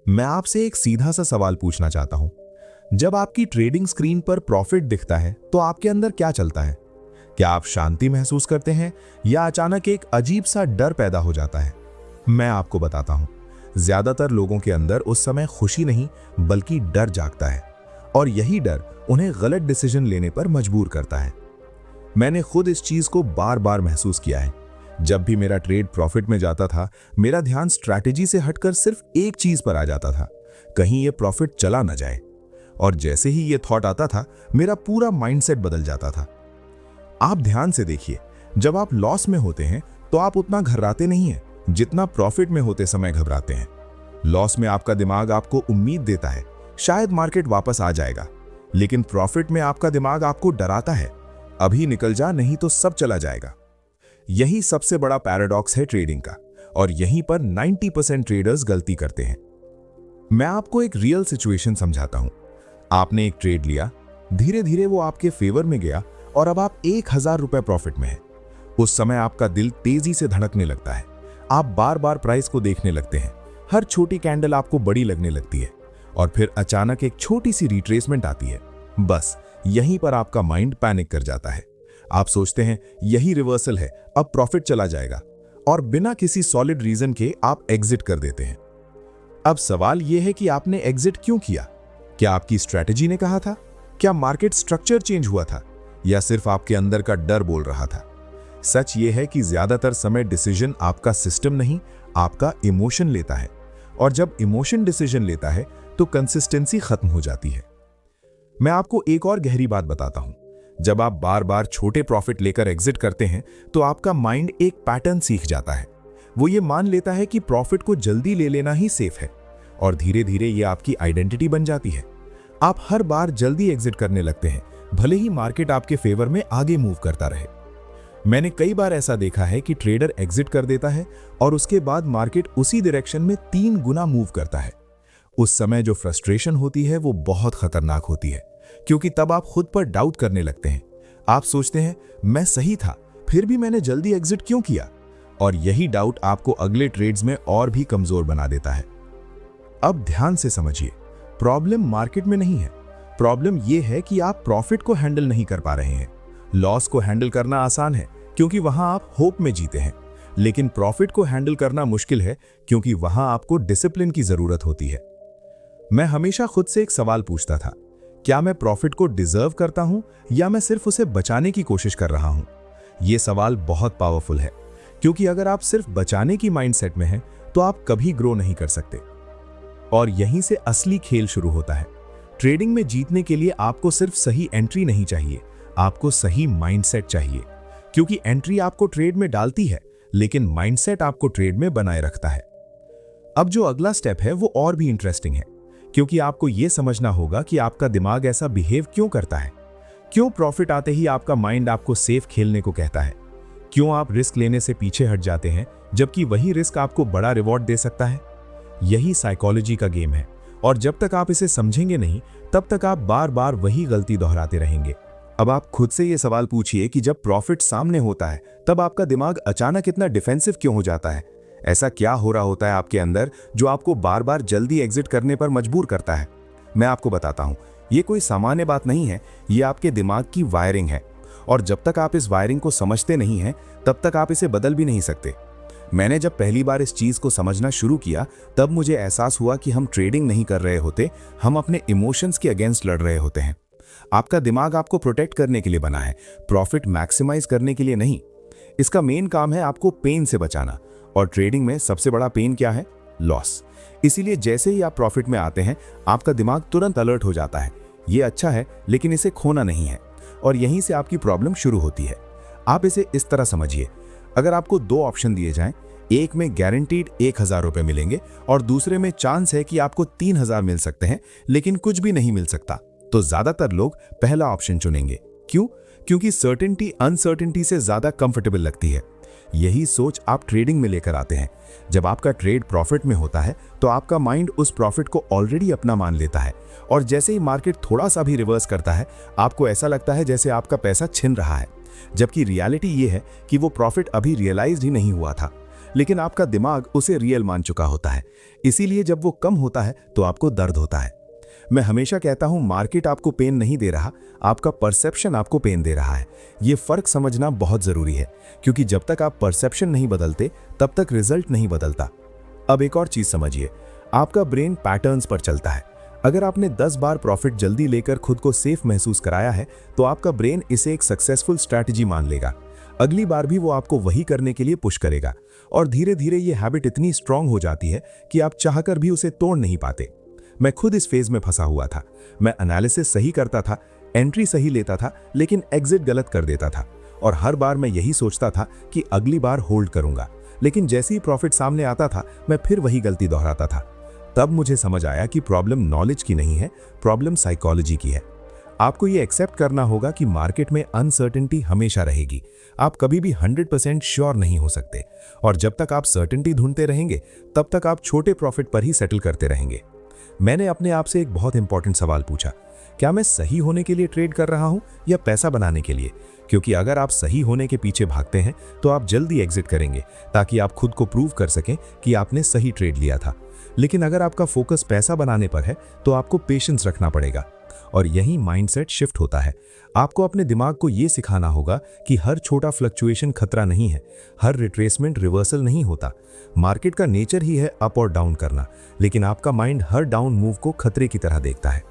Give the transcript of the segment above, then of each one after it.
मैं आपसे एक सीधा सा सवाल पूछना चाहता हूं। जब आपकी ट्रेडिंग स्क्रीन पर प्रॉफिट दिखता है तो आपके अंदर क्या चलता है? क्या आप शांति महसूस करते हैं या अचानक एक अजीब सा डर पैदा हो जाता है? मैं आपको बताता हूं, ज्यादातर लोगों के अंदर उस समय खुशी नहीं बल्कि डर जागता है और यही डर उन्हें गलत डिसीजन लेने पर मजबूर करता है। मैंने खुद इस चीज को बार बार महसूस किया है। जब भी मेरा ट्रेड प्रॉफिट में जाता था, मेरा ध्यान स्ट्रैटेजी से हटकर सिर्फ एक चीज पर आ जाता था, कहीं ये प्रॉफिट चला न जाए। और जैसे ही ये थॉट आता था, मेरा पूरा माइंडसेट बदल जाता था। आप ध्यान से देखिए, जब आप लॉस में होते हैं तो आप उतना घबराते नहीं हैं जितना प्रॉफिट में होते समय घबराते हैं। लॉस में आपका दिमाग आपको उम्मीद देता है, शायद मार्केट वापस आ जाएगा, लेकिन प्रॉफिट में आपका दिमाग आपको डराता है, अभी निकल जा नहीं तो सब चला जाएगा। यही सबसे बड़ा पैराडॉक्स है ट्रेडिंग का, और यहीं पर 90% ट्रेडर्स गलती करते हैं। मैं आपको एक रियल सिचुएशन समझाता हूं। आपने एक ट्रेड लिया, धीरे धीरे वो आपके फेवर में गया और अब आप 1000 रुपए प्रॉफिट में हैं। उस समय आपका दिल तेजी से धड़कने लगता है, आप बार बार प्राइस को देखने लगते हैं, हर छोटी कैंडल आपको बड़ी लगने लगती है और फिर अचानक एक छोटी सी रिट्रेसमेंट आती है। बस यहीं पर आपका माइंड पैनिक कर जाता है। आप सोचते हैं यही रिवर्सल है, अब प्रॉफिट चला जाएगा, और बिना किसी सॉलिड रीजन के आप एग्जिट कर देते हैं। अब सवाल यह है कि आपने एग्जिट क्यों किया? क्या आपकी स्ट्रैटेजी ने कहा था? क्या मार्केट स्ट्रक्चर चेंज हुआ था? या सिर्फ आपके अंदर का डर बोल रहा था? सच यह है कि ज्यादातर समय डिसीजन आपका सिस्टम नहीं, आपका इमोशन लेता है, और जब इमोशन डिसीजन लेता है तो कंसिस्टेंसी खत्म हो जाती है। मैं आपको एक और गहरी बात बताता हूं। जब आप बार बार छोटे प्रॉफिट लेकर एग्जिट करते हैं तो आपका माइंड एक पैटर्न सीख जाता है। वो ये मान लेता है कि प्रॉफिट को जल्दी ले लेना ही सेफ है, और धीरे धीरे ये आपकी आइडेंटिटी बन जाती है। आप हर बार जल्दी एग्जिट करने लगते हैं, भले ही मार्केट आपके फेवर में आगे मूव करता रहे। मैंने कई बार ऐसा देखा है कि ट्रेडर एग्जिट कर देता है और उसके बाद मार्केट उसी डायरेक्शन में 3 गुना मूव करता है। उस समय जो फ्रस्ट्रेशन होती है वो बहुत खतरनाक होती है, क्योंकि तब आप खुद पर डाउट करने लगते हैं। आप सोचते हैं मैं सही था, फिर भी मैंने जल्दी एग्जिट क्यों किया? और यही डाउट आपको अगले ट्रेड्स में और भी कमजोर बना देता है। अब ध्यान से समझिए, प्रॉब्लम मार्केट में नहीं है, प्रॉब्लम यह है कि आप प्रॉफिट को हैंडल नहीं कर पा रहे हैं। लॉस को हैंडल करना आसान है क्योंकि वहां आप होप में जीते हैं, लेकिन प्रॉफिट को हैंडल करना मुश्किल है क्योंकि वहां आपको डिसिप्लिन की जरूरत होती है। मैं हमेशा खुद से एक सवाल पूछता था, क्या मैं प्रॉफिट को डिजर्व करता हूं या मैं सिर्फ उसे बचाने की कोशिश कर रहा हूं? यह सवाल बहुत पावरफुल है, क्योंकि अगर आप सिर्फ बचाने की माइंडसेट में हैं तो आप कभी ग्रो नहीं कर सकते। और यहीं से असली खेल शुरू होता है। ट्रेडिंग में जीतने के लिए आपको सिर्फ सही एंट्री नहीं चाहिए, आपको सही माइंडसेट चाहिए, क्योंकि एंट्री आपको ट्रेड में डालती है, लेकिन माइंडसेट आपको ट्रेड में बनाए रखता है। अब जो अगला स्टेप है वो और भी इंटरेस्टिंग है, क्योंकि आपको यह समझना होगा कि आपका दिमाग ऐसा बिहेव क्यों करता है। क्यों प्रॉफिट आते ही आपका माइंड आपको सेफ खेलने को कहता है? क्यों आप रिस्क लेने से पीछे हट जाते हैं जबकि वही रिस्क आपको बड़ा रिवॉर्ड दे सकता है? यही साइकोलॉजी का गेम है, और जब तक आप इसे समझेंगे नहीं तब तक आप बार बार वही गलती दोहराते रहेंगे। अब आप खुद से ये सवाल पूछिए कि जब प्रॉफिट सामने होता है तब आपका दिमाग अचानक इतना डिफेंसिव क्यों हो जाता है? ऐसा क्या हो रहा होता है आपके अंदर जो आपको बार बार जल्दी एग्जिट करने पर मजबूर करता है? मैं आपको बताता हूं, ये कोई सामान्य बात नहीं है, ये आपके दिमाग की वायरिंग है, और जब तक आप इस वायरिंग को समझते नहीं हैं तब तक आप इसे बदल भी नहीं सकते। मैंने जब पहली बार इस चीज को समझना शुरू किया तब मुझे एहसास हुआ कि हम ट्रेडिंग नहीं कर रहे होते, हम अपने इमोशंस के अगेंस्ट लड़ रहे होते हैं। आपका दिमाग आपको प्रोटेक्ट करने के लिए बना है, प्रॉफिट मैक्सिमाइज करने के लिए नहीं। इसका मेन काम है आपको पेन से बचाना, और ट्रेडिंग में सबसे बड़ा पेन क्या है? लॉस। इसीलिए जैसे ही आप प्रॉफिट में आते हैं आपका दिमाग तुरंत अलर्ट हो जाता है, ये अच्छा है लेकिन इसे खोना नहीं है, और यहीं से आपकी प्रॉब्लम शुरू होती है। आप इसे इस तरह समझिए, अगर आपको 2 ऑप्शन दिए जाएं, एक में गारंटीड 1000 रुपए मिलेंगे और दूसरे में चांस है कि आपको 3000 मिल सकते हैं लेकिन कुछ भी नहीं मिल सकता, तो ज्यादातर लोग पहला ऑप्शन चुनेंगे। क्यों? क्योंकि सर्टेनिटी अनसर्टेनिटी से ज्यादा कंफर्टेबल लगती है। यही सोच आप ट्रेडिंग में लेकर आते हैं। जब आपका ट्रेड प्रॉफिट में होता है तो आपका माइंड उस प्रॉफिट को ऑलरेडी अपना मान लेता है, और जैसे ही मार्केट थोड़ा सा भी रिवर्स करता है आपको ऐसा लगता है जैसे आपका पैसा छिन रहा है, जबकि रियलिटी ये है कि वो प्रॉफिट अभी रियलाइज्ड ही नहीं हुआ था। लेकिन आपका दिमाग उसे रियल मान चुका होता है। इसीलिए जब वो कम होता है तो आपको दर्द होता है। मैं हमेशा कहता हूं, मार्केट आपको पेन नहीं दे रहा, आपका परसेप्शन आपको पेन दे रहा है। ये फर्क समझना बहुत जरूरी है, क्योंकि जब तक आप परसेप्शन नहीं बदलते तब तक रिजल्ट नहीं बदलता। अब एक और चीज समझिए, आपका ब्रेन पैटर्न्स पर चलता है। अगर आपने 10 बार प्रॉफिट जल्दी लेकर खुद को सेफ महसूस कराया है तो आपका ब्रेन इसे एक सक्सेसफुल स्ट्रैटेजी मान लेगा। अगली बार भी वो आपको वही करने के लिए पुश करेगा, और धीरे धीरे ये हैबिट इतनी स्ट्रांग हो जाती है कि आप चाहकर भी उसे तोड़ नहीं पाते। मैं खुद इस फेज में फंसा हुआ था। मैं एनालिसिस सही करता था, एंट्री सही लेता था, लेकिन एग्जिट गलत कर देता था। और हर बार मैं यही सोचता था कि अगली बार होल्ड करूंगा, लेकिन जैसे ही प्रॉफिट सामने आता था मैं फिर वही गलती दोहराता था। तब मुझे समझ आया कि प्रॉब्लम नॉलेज की नहीं है, प्रॉब्लम साइकोलॉजी की है। आपको ये एक्सेप्ट करना होगा कि मार्केट में अनसर्टेनिटी हमेशा रहेगी। आप कभी भी 100% श्योर नहीं हो सकते, और जब तक आप सर्टेनिटी ढूंढते रहेंगे तब तक आप छोटे प्रॉफिट पर ही सेटल करते रहेंगे। मैंने अपने आप से एक बहुत इंपॉर्टेंट सवाल पूछा, क्या मैं सही होने के लिए ट्रेड कर रहा हूं या पैसा बनाने के लिए? क्योंकि अगर आप सही होने के पीछे भागते हैं तो आप जल्दी एग्जिट करेंगे, ताकि आप खुद को प्रूव कर सकें कि आपने सही ट्रेड लिया था। लेकिन अगर आपका फोकस पैसा बनाने पर है तो आपको पेशेंस रखना पड़ेगा, और यही माइंडसेट शिफ्ट होता है। आपको अपने दिमाग को यह सिखाना होगा कि हर छोटा फ्लक्चुएशन खतरा नहीं है, हर रिट्रेसमेंट रिवर्सल नहीं होता। मार्केट का नेचर ही है अप और डाउन करना, लेकिन आपका माइंड हर डाउन मूव को खतरे की तरह देखता है।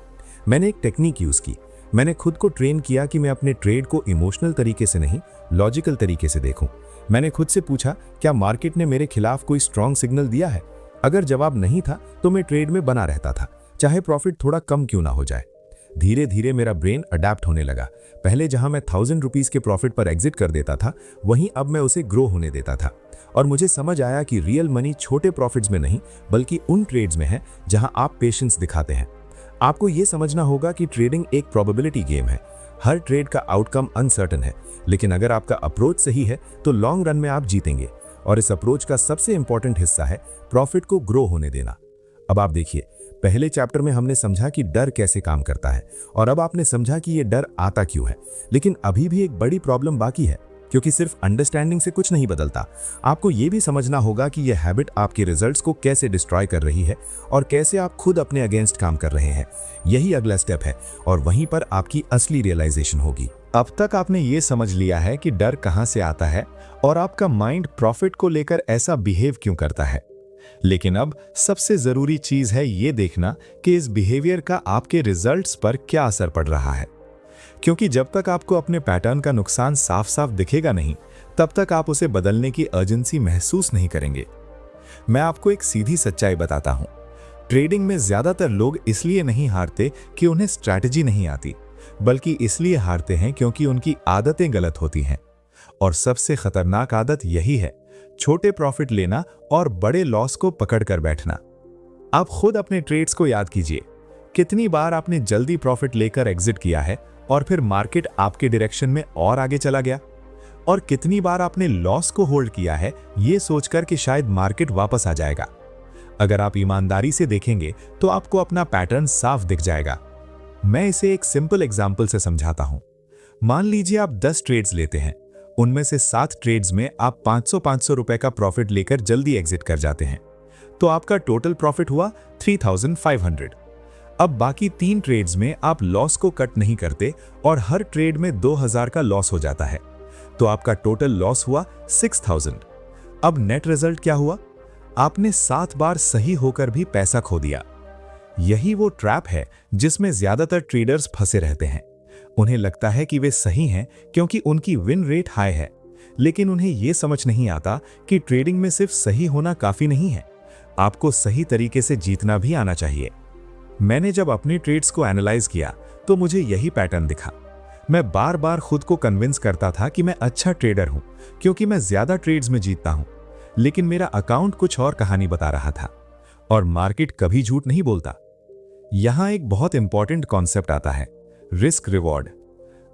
मैंने एक टेक्निक यूज की। मैंने खुद को ट्रेन किया कि मैं अपने ट्रेड को इमोशनल तरीके से नहीं, लॉजिकल तरीके से देखूं। मैंने खुद से पूछा, क्या मार्केट ने मेरे खिलाफ कोई स्ट्रॉन्ग सिग्नल दिया है? अगर जवाब नहीं था तो मैं ट्रेड में बना रहता था, चाहे प्रॉफिट थोड़ा कम क्यों ना हो जाए। धीरे धीरे मेरा ब्रेन अडेप्ट होने लगा। पहले जहां मैं 1000 रुपीज के प्रॉफिट पर एग्जिट कर देता था, वहीं अब मैं उसे ग्रो होने देता था। और मुझे समझ आया कि रियल मनी छोटे प्रॉफिट्स में नहीं, बल्कि उन ट्रेड्स में है जहां आप पेशेंस दिखाते हैं। आपको यह समझना होगा कि ट्रेडिंग एक प्रोबेबिलिटी गेम है। हर ट्रेड का आउटकम अनसर्टन है, लेकिन अगर आपका अप्रोच सही है तो लॉन्ग रन में आप जीतेंगे। और इस अप्रोच का सबसे इंपॉर्टेंट हिस्सा है प्रॉफिट को ग्रो होने देना। अब आप देखिए, पहले चैप्टर में हमने समझा कि डर कैसे काम करता है, और अब आपने समझा कि ये डर आता क्यों है। लेकिन अभी भी एक बड़ी प्रॉब्लम बाकी है, क्योंकि सिर्फ अंडरस्टैंडिंग से कुछ नहीं बदलता। आपको ये भी समझना होगा कि यह हैबिट आपके रिजल्ट्स को कैसे डिस्ट्रॉय कर रही है और कैसे आप खुद अपने अगेंस्ट काम कर रहे हैं। यही अगला स्टेप है, और वहीं पर आपकी असली रियलाइजेशन होगी। अब तक आपने ये समझ लिया है कि डर कहां से आता है और आपका माइंड प्रॉफिट को लेकर ऐसा बिहेव क्यों करता है। लेकिन अब सबसे जरूरी चीज है ये देखना कि इस बिहेवियर का आपके रिजल्ट्स पर क्या असर पड़ रहा है। क्योंकि जब तक आपको अपने पैटर्न का नुकसान साफ साफ दिखेगा नहीं, तब तक आप उसे बदलने की अर्जेंसी महसूस नहीं करेंगे। मैं आपको एक सीधी सच्चाई बताता हूं, ट्रेडिंग में ज्यादातर लोग इसलिए नहीं हारते कि उन्हें स्ट्रैटेजी नहीं आती, बल्कि इसलिए हारते हैं क्योंकि उनकी आदतें गलत होती हैं। और सबसे खतरनाक आदत यही है, छोटे प्रॉफिट लेना और बड़े लॉस को पकड़कर बैठना। आप खुद अपने ट्रेड्स को याद कीजिए। कितनी बार आपने जल्दी प्रॉफिट लेकर एग्जिट किया है और फिर मार्केट आपके डायरेक्शन में और आगे चला गया? और कितनी बार आपने लॉस को होल्ड किया है यह सोचकर कि शायद मार्केट वापस आ जाएगा? अगर आप ईमानदारी से देखेंगे तो आपको अपना पैटर्न साफ दिख जाएगा। मैं इसे एक सिंपल एग्जाम्पल से समझाता हूं। मान लीजिए आप 10 ट्रेड्स लेते हैं, उनमें से 7 ट्रेड्स में आप 500 रुपए का प्रॉफिट लेकर जल्दी एग्जिट कर जाते हैं, तो आपका टोटल प्रॉफिट हुआ 3500। अब बाकी 3 ट्रेड्स में आप लॉस को कट नहीं करते और हर ट्रेड में 2000 का लॉस हो जाता है, तो आपका टोटल लॉस हुआ 6000। अब नेट रिजल्ट क्या हुआ? आपने 7 बार सही होकर भी पैसा खो दिया। यही वो ट्रैप है जिसमें ज्यादातर ट्रेडर्स फंसे रहते हैं। उन्हें लगता है कि वे सही हैं क्योंकि उनकी विन रेट हाई है, लेकिन उन्हें यह समझ नहीं आता कि ट्रेडिंग में सिर्फ सही होना काफी नहीं है, आपको सही तरीके से जीतना भी आना चाहिए। मैंने जब अपनी ट्रेड्स को एनालाइज किया तो मुझे यही पैटर्न दिखा। मैं बार बार खुद को कन्विंस करता था कि मैं अच्छा ट्रेडर हूं क्योंकि मैं ज्यादा ट्रेड्स में जीतता हूं, लेकिन मेरा अकाउंट कुछ और कहानी बता रहा था। और मार्केट कभी झूठ नहीं बोलता। यहां एक बहुत इंपॉर्टेंट कॉन्सेप्ट आता है, रिस्क रिवॉर्ड।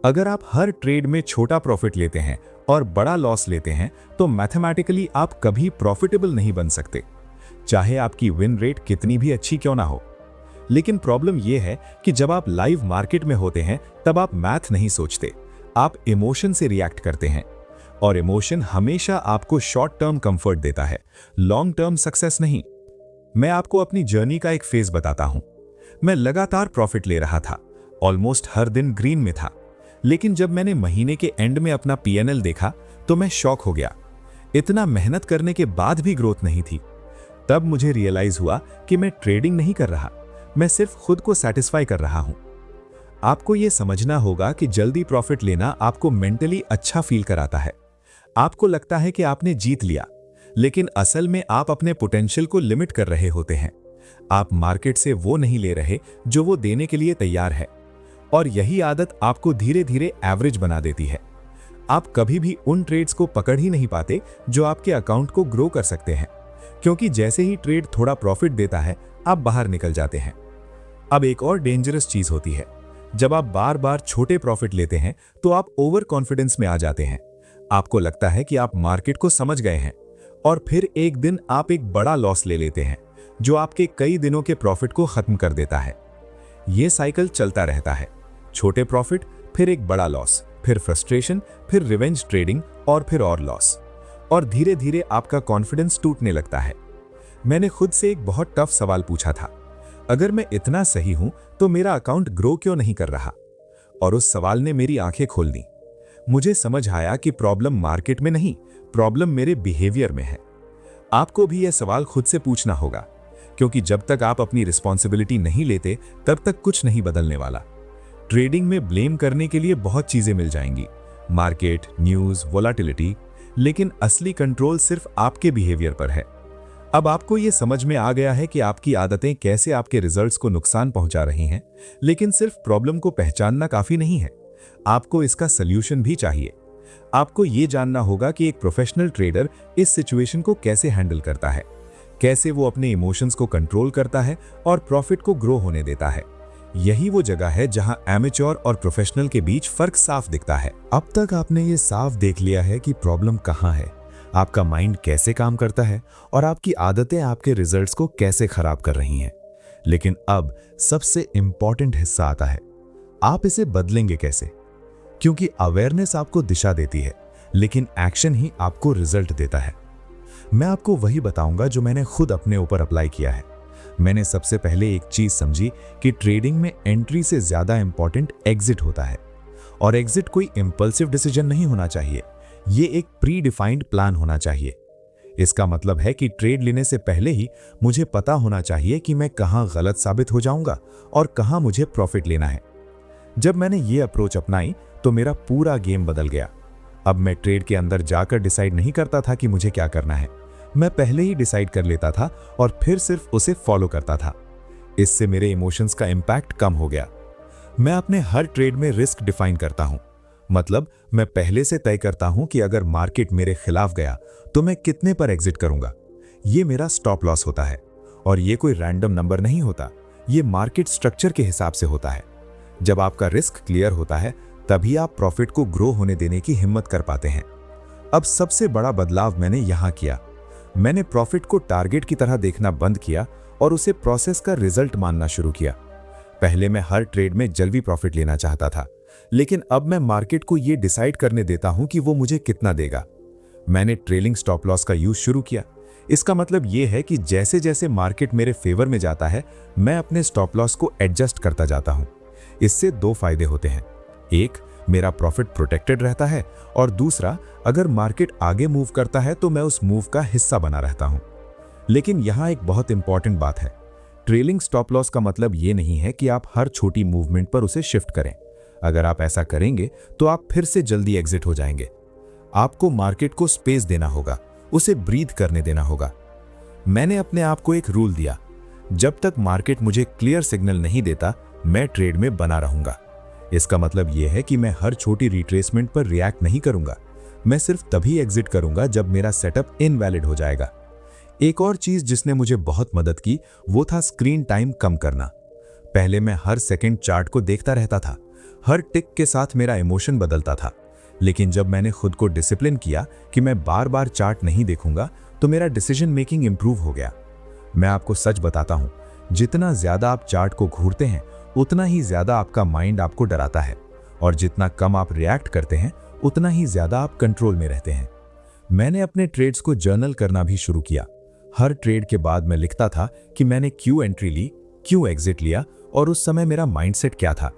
अगर आप हर ट्रेड में छोटा प्रॉफिट लेते हैं और बड़ा लॉस लेते हैं तो मैथमेटिकली आप कभी प्रॉफिटेबल नहीं बन सकते, चाहे आपकी विन रेट कितनी भी अच्छी क्यों ना हो। लेकिन प्रॉब्लम यह है कि जब आप लाइव मार्केट में होते हैं तब आप मैथ नहीं सोचते, आप इमोशन से रिएक्ट करते हैं। और इमोशन हमेशा आपको शॉर्ट टर्म कंफर्ट देता है, लॉन्ग टर्म सक्सेस नहीं। मैं आपको अपनी जर्नी का एक फेज बताता हूं। मैं लगातार प्रॉफिट ले रहा था, ऑलमोस्ट हर दिन ग्रीन में था, लेकिन जब मैंने महीने के एंड में अपना पीएनएल देखा तो मैं शॉक हो गया। इतना मेहनत करने के बाद भी ग्रोथ नहीं थी। तब मुझे रियलाइज हुआ कि मैं ट्रेडिंग नहीं कर रहा, मैं सिर्फ खुद को सेटिस्फाई कर रहा हूं। आपको यह समझना होगा कि जल्दी प्रॉफिट लेना आपको मेंटली अच्छा फील कराता है। आपको लगता है कि आपने जीत लिया, लेकिन असल में आप अपने पोटेंशियल को लिमिट कर रहे होते हैं। आप मार्केट से वो नहीं ले रहे जो वो देने के लिए तैयार है, और यही आदत आपको धीरे धीरे एवरेज बना देती है। आप कभी भी उन ट्रेड्स को पकड़ ही नहीं पाते जो आपके अकाउंट को ग्रो कर सकते हैं, क्योंकि जैसे ही ट्रेड थोड़ा प्रॉफिट देता है आप बाहर निकल जाते हैं। अब एक और डेंजरस चीज होती है, जब आप बार बार छोटे प्रॉफिट लेते हैं तो आप ओवर कॉन्फिडेंस में आ जाते हैं। आपको लगता है कि आप मार्केट को समझ गए हैं, और फिर एक दिन आप एक बड़ा लॉस ले लेते हैं जो आपके कई दिनों के प्रॉफिट को खत्म कर देता है। यह साइकिल चलता रहता है, छोटे प्रॉफिट, फिर एक बड़ा लॉस, फिर फ्रस्ट्रेशन, फिर रिवेंज ट्रेडिंग, और फिर और लॉस, और धीरे धीरे आपका कॉन्फिडेंस टूटने लगता है। मैंने खुद से एक बहुत टफ सवाल पूछा था, अगर मैं इतना सही हूं तो मेरा अकाउंट ग्रो क्यों नहीं कर रहा? और उस सवाल ने मेरी आंखें खोल दी। मुझे समझ आया कि प्रॉब्लम मार्केट में नहीं, प्रॉब्लम मेरे बिहेवियर में है। आपको भी यह सवाल खुद से पूछना होगा, क्योंकि जब तक आप अपनी रिस्पॉन्सिबिलिटी नहीं लेते तब तक कुछ नहीं बदलने वाला। ट्रेडिंग में ब्लेम करने के लिए बहुत चीजें मिल जाएंगी, मार्केट, न्यूज, वोलेटिलिटी, लेकिन असली कंट्रोल सिर्फ आपके बिहेवियर पर है। अब आपको यह समझ में आ गया है कि आपकी आदतें कैसे आपके रिजल्ट्स को नुकसान पहुंचा रही हैं, लेकिन सिर्फ प्रॉब्लम को पहचानना काफी नहीं है, आपको इसका सल्यूशन भी चाहिए। आपको यह जानना होगा कि एक प्रोफेशनल ट्रेडर इस सिचुएशन को कैसे हैंडल करता है, कैसे वो अपने इमोशंस को कंट्रोल करता है और प्रॉफिट को ग्रो होने देता है। यही वो जगह है जहां एमेच्योर और प्रोफेशनल के बीच फर्क साफ दिखता है। अब तक आपने ये साफ देख लिया है कि प्रॉब्लम कहाँ है, आपका माइंड कैसे काम करता है और आपकी आदतें आपके रिजल्ट्स को कैसे खराब कर रही हैं। लेकिन अब सबसे इंपॉर्टेंट हिस्सा आता है, आप इसे बदलेंगे कैसे? क्योंकि अवेयरनेस आपको दिशा देती है, लेकिन एक्शन ही आपको रिजल्ट देता है। मैं आपको वही बताऊंगा जो मैंने खुद अपने ऊपर अप्लाई किया है। मैंने सबसे पहले एक चीज समझी कि ट्रेडिंग में एंट्री से ज्यादा इंपॉर्टेंट एग्जिट होता है, और एग्जिट कोई इंपल्सिव डिसीजन नहीं होना चाहिए, ये एक प्री डिफाइंड प्लान होना चाहिए। इसका मतलब है कि ट्रेड लेने से पहले ही मुझे पता होना चाहिए कि मैं कहां गलत साबित हो जाऊंगा और कहां मुझे प्रॉफिट लेना है। जब मैंने ये अप्रोच अपनाई तो मेरा पूरा गेम बदल गया। अब मैं ट्रेड के अंदर जाकर डिसाइड नहीं करता था कि मुझे क्या करना है, मैं पहले ही डिसाइड कर लेता था और फिर सिर्फ उसे फॉलो करता था। इससे मेरे इमोशंस का इंपैक्ट कम हो गया। मैं अपने हर ट्रेड में रिस्क डिफाइन करता हूं, मतलब मैं पहले से तय करता हूं कि अगर मार्केट मेरे खिलाफ गया तो मैं कितने पर एग्जिट करूंगा। ये मेरा स्टॉप लॉस होता है, और ये कोई रैंडम नंबर नहीं होता, ये मार्केट स्ट्रक्चर के हिसाब से होता है। जब आपका रिस्क क्लियर होता है तभी आप प्रॉफिट को ग्रो होने देने की हिम्मत कर पाते हैं। अब सबसे बड़ा बदलाव मैंने यहां किया, मैंने प्रॉफिट को टारगेट की तरह देखना बंद किया और उसे प्रोसेस का रिजल्ट मानना शुरू किया। पहले मैं हर ट्रेड में जल्दी प्रॉफिट लेना चाहता था, लेकिन अब मैं मार्केट को यह डिसाइड करने देता हूं कि वो मुझे कितना देगा। मैंने ट्रेलिंग स्टॉप लॉस का यूज शुरू किया। इसका मतलब यह है कि जैसे जैसे मार्केट मेरे फेवर में जाता है मैं अपने स्टॉप लॉस को एडजस्ट करता जाता हूं। इससे दो फायदे होते हैं, एक, मेरा प्रॉफिट प्रोटेक्टेड रहता है, और दूसरा, अगर मार्केट आगे मूव करता है तो मैं उस मूव का हिस्सा बना रहता हूं। लेकिन यहां एक बहुत इंपॉर्टेंट बात है, ट्रेलिंग स्टॉप लॉस का मतलब यह नहीं है कि आप हर छोटी मूवमेंट पर उसे शिफ्ट करें। अगर आप ऐसा करेंगे तो आप फिर से जल्दी एग्जिट हो जाएंगे। आपको मार्केट को स्पेस देना होगा, उसे ब्रीथ करने देना होगा। मैंने अपने आप को एक रूल दिया, जब तक मार्केट मुझे क्लियर सिग्नल नहीं देता मैं ट्रेड में बना रहूंगा। इसका मतलब यह है कि मैं हर छोटी रिट्रेसमेंट पर रिएक्ट नहीं करूंगा, मैं सिर्फ तभी एग्जिट करूंगा जब मेरा सेटअप इनवैलिड हो जाएगा। एक और चीज जिसने मुझे बहुत मदद की वो था स्क्रीन टाइम कम करना। पहले मैं हर सेकंड चार्ट को देखता रहता था, हर टिक के साथ मेरा इमोशन बदलता था। लेकिन जब मैंने खुद को डिसिप्लिन किया कि मैं बार बार चार्ट नहीं देखूंगा तो मेरा डिसीजन मेकिंग इंप्रूव हो गया। मैं आपको सच बताता हूं, जितना ज्यादा आप चार्ट को घूरते हैं उतना ही ज्यादा आपका माइंड आपको डराता है, और जितना कम आप रिएक्ट करते हैं उतना ही ज्यादा आप कंट्रोल में रहते हैं। मैंने अपने ट्रेड्स को जर्नल करना भी शुरू किया। हर ट्रेड के बाद मैं लिखता था कि मैंने क्यों एंट्री ली, क्यों एग्जिट लिया और उस समय मेरा माइंडसेट क्या था।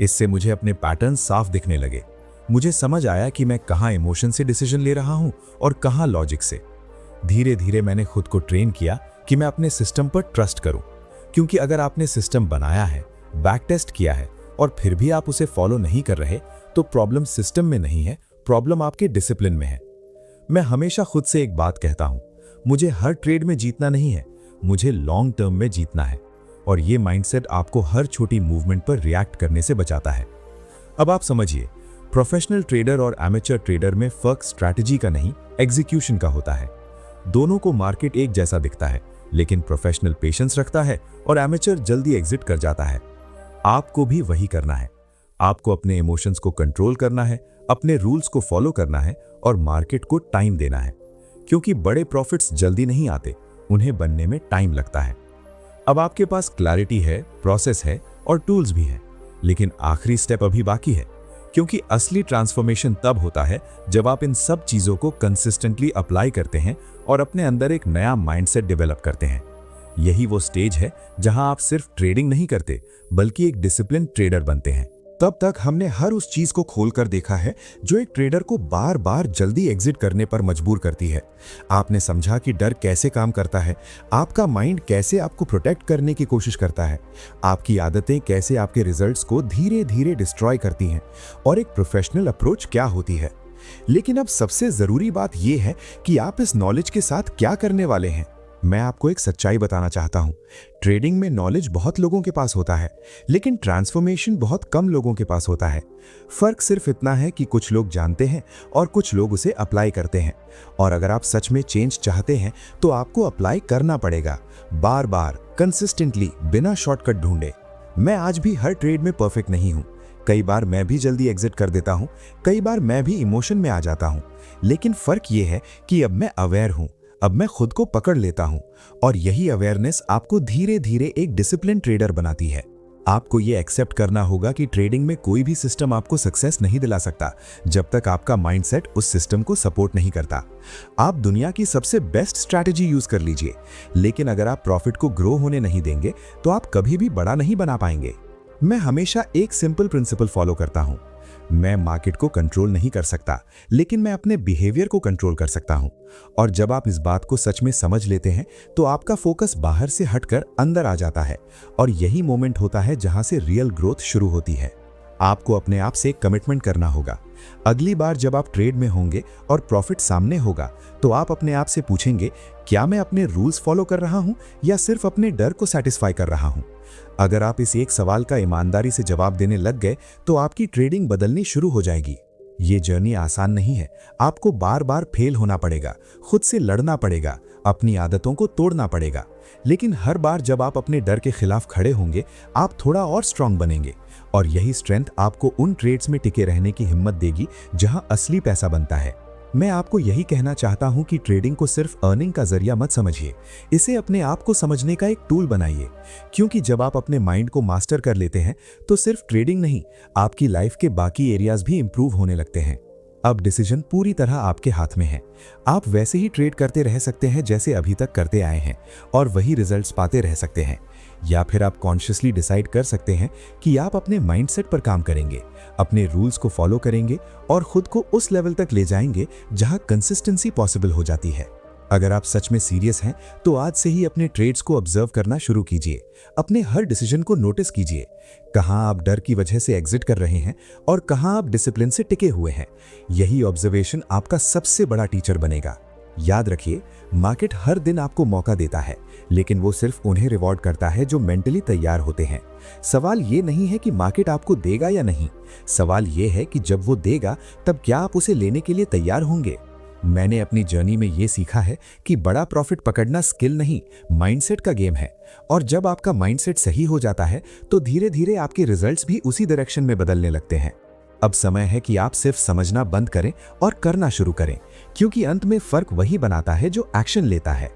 इससे मुझे अपने पैटर्न साफ दिखने लगे। मुझे समझ आया कि मैं कहाँ इमोशन से डिसीजन ले रहा हूँ और कहाँ लॉजिक से। धीरे धीरे मैंने खुद को ट्रेन किया कि मैं अपने सिस्टम पर ट्रस्ट करूं, क्योंकि अगर आपने सिस्टम बनाया है, बैक टेस्ट किया है और फिर भी आप उसे फॉलो नहीं कर रहे, तो प्रॉब्लम सिस्टम में नहीं है, प्रॉब्लम आपके डिसिप्लिन में है। मैं हमेशा खुद से एक बात कहता हूं, मुझे हर ट्रेड में जीतना नहीं है, मुझे लॉन्ग टर्म में जीतना है। और ये माइंडसेट आपको हर छोटी मूवमेंट पर रिएक्ट करने से बचाता है। अब आप समझिए, प्रोफेशनल ट्रेडर और एमेचर ट्रेडर में फर्क स्ट्रैटेजी का नहीं, एग्जीक्यूशन का होता है। दोनों को मार्केट एक जैसा दिखता है, लेकिन प्रोफेशनल पेशेंस रखता है और एमेचर जल्दी एग्जिट कर जाता है। आपको भी वही करना है। आपको अपने इमोशंस को कंट्रोल करना है, अपने रूल्स को फॉलो करना है और मार्केट को टाइम देना है, क्योंकि बड़े प्रॉफिट्स जल्दी नहीं आते, उन्हें बनने में टाइम लगता है। अब आपके पास क्लैरिटी है, प्रोसेस है और टूल्स भी हैं, लेकिन आखिरी स्टेप अभी बाकी है, क्योंकि असली ट्रांसफॉर्मेशन तब होता है जब आप इन सब चीजों को कंसिस्टेंटली अप्लाई करते हैं और अपने अंदर एक नया माइंडसेट डेवलप करते हैं। यही वो स्टेज है जहां आप सिर्फ ट्रेडिंग नहीं करते, बल्कि एक डिसिप्लिन ट्रेडर बनते हैं। तब तक हमने हर उस चीज को खोलकर देखा है जो एक ट्रेडर को बार बार जल्दी एग्जिट करने पर मजबूर करती है। आपने समझा कि डर कैसे काम करता है, आपका माइंड कैसे आपको प्रोटेक्ट करने की कोशिश करता है, आपकी आदतें कैसे आपके रिजल्ट्स को धीरे धीरे डिस्ट्रॉय करती हैं और एक प्रोफेशनल अप्रोच क्या होती है। लेकिन अब सबसे जरूरी बात यह है कि आप इस नॉलेज के साथ क्या करने वाले हैं। मैं आपको एक सच्चाई बताना चाहता हूं। ट्रेडिंग में नॉलेज बहुत लोगों के पास होता है, लेकिन ट्रांसफॉर्मेशन बहुत कम लोगों के पास होता है। फर्क सिर्फ इतना है कि कुछ लोग जानते हैं और कुछ लोग उसे अप्लाई करते हैं। और अगर आप सच में चेंज चाहते हैं तो आपको अप्लाई करना पड़ेगा, बार बार, कंसिस्टेंटली, बिना शॉर्टकट ढूंढे। मैं आज भी हर ट्रेड में परफेक्ट नहीं हूं। कई बार मैं भी जल्दी एग्जिट कर देता हूं, कई बार मैं भी इमोशन में आ जाता हूं। लेकिन फर्क यह है कि अब मैं अवेयर हूं, अब मैं खुद को पकड़ लेता हूं और यही अवेयरनेस आपको धीरे धीरे एक डिसिप्लिन ट्रेडर बनाती है। आपको यह एक्सेप्ट करना होगा कि ट्रेडिंग में कोई भी सिस्टम आपको सक्सेस नहीं दिला सकता जब तक आपका माइंडसेट उस सिस्टम को सपोर्ट नहीं करता। आप दुनिया की सबसे बेस्ट स्ट्रैटेजी यूज कर लीजिए, लेकिन अगर आप प्रॉफिट को ग्रो होने नहीं देंगे तो आप कभी भी बड़ा नहीं बना पाएंगे। मैं हमेशा एक सिंपल प्रिंसिपल फॉलो करता हूं। मैं मार्केट को कंट्रोल नहीं कर सकता, लेकिन मैं अपने बिहेवियर को कंट्रोल कर सकता हूं। और जब आप इस बात को सच में समझ लेते हैं तो आपका फोकस बाहर से हटकर अंदर आ जाता है और यही मोमेंट होता है जहां से रियल ग्रोथ शुरू होती है। आपको अपने आप से कमिटमेंट करना होगा। अगली बार जब आप ट्रेड में होंगे और प्रॉफिट सामने होगा तो आप अपने आप से पूछेंगे, क्या मैं अपने रूल्स फॉलो कर रहा हूं या सिर्फ अपने डर को सेटिस्फाई कर रहा हूं? अगर आप इस एक सवाल का ईमानदारी से जवाब देने लग गए तो आपकी ट्रेडिंग बदलनी शुरू हो जाएगी। ये जर्नी आसान नहीं है। आपको बार बार फेल होना पड़ेगा, खुद से लड़ना पड़ेगा, अपनी आदतों को तोड़ना पड़ेगा। लेकिन हर बार जब आप अपने डर के खिलाफ खड़े होंगे, आप थोड़ा और स्ट्रांग बनेंगे और यही स्ट्रेंथ आपको उन ट्रेड्स में टिके रहने की हिम्मत देगी जहां असली पैसा बनता है। मैं आपको यही कहना चाहता हूं कि ट्रेडिंग को सिर्फ अर्निंग का जरिया मत समझिए, इसे अपने आप को समझने का एक टूल बनाइए। क्योंकि जब आप अपने माइंड को मास्टर कर लेते हैं तो सिर्फ ट्रेडिंग नहीं, आपकी लाइफ के बाकी एरियाज भी इंप्रूव होने लगते हैं। अब डिसीजन पूरी तरह आपके हाथ में है। आप वैसे ही ट्रेड करते रह सकते हैं जैसे अभी तक करते आए हैं और वही रिजल्ट्स पाते रह सकते हैं, या फिर आप कॉन्शियसली डिसाइड कर सकते हैं कि आप अपने माइंडसेट पर काम करेंगे, अपने रूल्स को फॉलो करेंगे और खुद को उस लेवल तक ले जाएंगे जहां कंसिस्टेंसी पॉसिबल हो जाती है। अगर आप सच में सीरियस हैं तो आज से ही अपने ट्रेड्स को ऑब्जर्व करना शुरू कीजिए। अपने हर डिसीजन को नोटिस कीजिए, कहां आप डर की वजह से एग्जिट कर रहे हैं और कहां आप डिसिप्लिन से टिके हुए हैं। यही ऑब्जर्वेशन आपका सबसे बड़ा टीचर बनेगा। याद रखिए, मार्केट हर दिन आपको मौका देता है, लेकिन वो सिर्फ उन्हें रिवॉर्ड करता है जो मेंटली तैयार होते हैं। सवाल ये नहीं है कि मार्केट आपको देगा या नहीं, सवाल ये है कि जब वो देगा तब क्या आप उसे लेने के लिए तैयार होंगे। मैंने अपनी जर्नी में ये सीखा है कि बड़ा प्रॉफिट पकड़ना स्किल नहीं, माइंडसेट का गेम है। और जब आपका माइंडसेट सही हो जाता है तो धीरे धीरे आपके रिजल्ट्स भी उसी डायरेक्शन में बदलने लगते हैं। अब समय है कि आप सिर्फ समझना बंद करें और करना शुरू करें, क्योंकि अंत में फर्क वही बनाता है जो एक्शन लेता है।